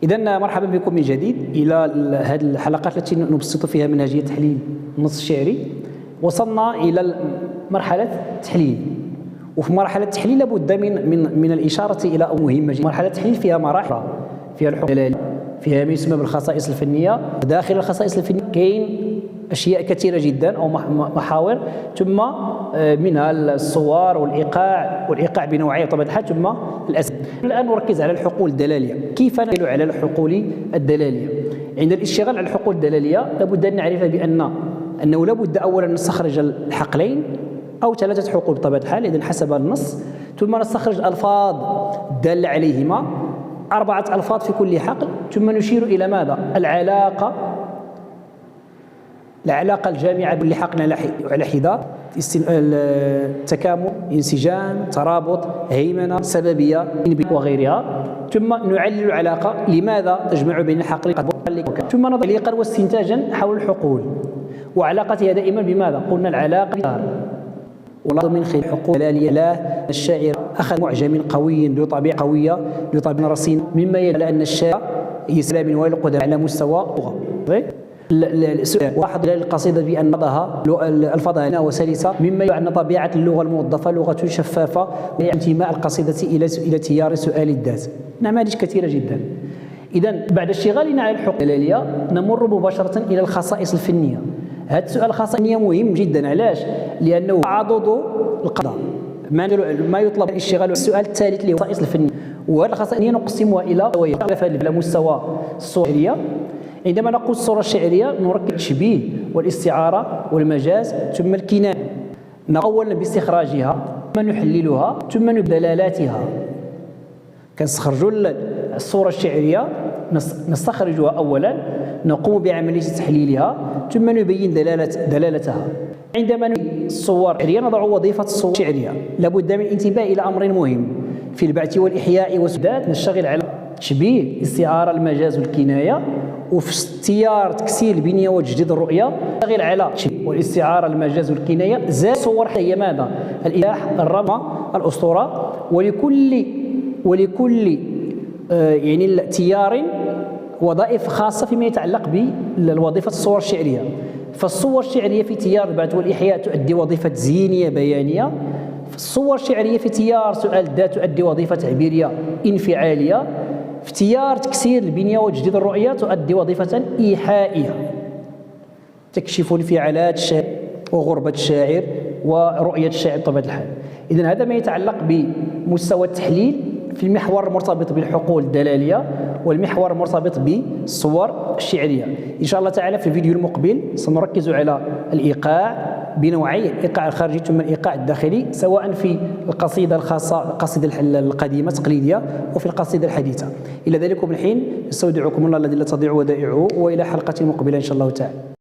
إذا مرحبا بكم من جديد إلى هذه الحلقات التي نبسط فيها منهجية تحليل النص الشعري. وصلنا إلى مرحلة التحليل، وفي مرحلة التحليل لابد من الإشارة إلى مهمة جدا. مرحلة التحليل فيها مراحل، فيها الحكم الدلالي، فيها ما يسمى بالخصائص الفنية. داخل الخصائص الفنية كاين أشياء كثيرة جدا أو محاور، ثم منها الصور والإيقاع بنوعيه بطبيعة الحال، ثم الأسئلة. الآن نركز على الحقول الدلالية. كيف نشتغل على الحقول الدلالية؟ عند الاشتغال على الحقول الدلالية لابد أن نعرف أنه لابد أولا نستخرج الحقلين أو 3 حقول بطبيعة الحال، إذن حسب النص، ثم نستخرج الألفاظ الدالة عليهما، 4 ألفاظ في كل حقل، ثم نشير إلى ماذا؟ العلاقة الجامعة بكل حقل على حدة، تكامل، انسجام، ترابط، هيمنة، سببية وغيرها. ثم نعلل العلاقة، لماذا تجمع بين الحقل، ثم نضع تعليقا واستنتاجا حول الحقول وعلاقتها دائما بماذا؟ قلنا العلاقة من خلال الحقول الدلالية. لا الشاعر أخذ معجم قوي ذو طبيعة قوية، ذو طبيعة رصين، مما يدل على أن الشاعر يسلم من القدرة على مستوى اللغة. واحد القصيدة بأن ألفاظها وسلسة، مما يعني طبيعة اللغة الموظفة لغة شفافة، وانتماء القصيدة إلى تيار سؤال الذات. نماذج كثيرة جدا. إذا بعد اشتغالنا على الحقول الدلالية نمر مباشرة إلى الخصائص الفنية. هذا السؤال الخاص مهم جدا. علاش؟ لأنه عضد القضاء ما يطلب الاشتغال. السؤال الثالث اللي هو الخصائص الفنية، وهذه الخصائص نقسمها إلى على مستوى الصورة الشعرية. عندما نقول الصورة الشعرية نركز التشبيه والاستعارة والمجاز ثم الكناية. أولا باستخراجها، ثم نحللها، ثم بدلالاتها. كنستخرجوا الصورة الشعرية، نستخرجها أولا، نقوم بعملية تحليلها، ثم نبين دلالتها. عندما الصور الشعرية نضع وظيفة الصور الشعرية. لابد من الانتباه إلى أمر مهم في البعث والإحياء والسداد. نشتغل على تشبيه، الاستعارة، المجاز والكناية، وفي اختيار تكسير البنية وتجديد الرؤية نشتغل على والاستعارة، المجاز والكناية. زاد صور هي ماذا؟ الإيحاء، الرمى، الأسطورة. ولكل يعني تيار وظائف خاصة فيما يتعلق بوظيفة الصور الشعرية. فالصور الشعرية في تيار البعث والإحياء تؤدي وظيفة زينية بيانية. الصور الشعرية في تيار سؤال الذات تؤدي وظيفة تعبيرية انفعالية. في تيار تكسير البنية وتجديد الرؤية تؤدي وظيفة إيحائية، تكشف انفعالات الشاعر وغربة الشاعر ورؤية الشاعر بطبيعة الحال. إذن هذا ما يتعلق بمستوى التحليل في المحور المرتبط بالحقول الدلالية والمحور المرتبط بالصور الشعرية. إن شاء الله تعالى في الفيديو المقبل سنركز على الإيقاع بنوعي، الإيقاع الخارجي ثم الإيقاع الداخلي، سواء في القصيدة الخاصة، القصيدة القديمة التقليدية، وفي القصيدة الحديثة. إلى ذلك الحين استودعكم الله الذي لا تضيع ودائعه، وإلى حلقة مقبلة إن شاء الله تعالى.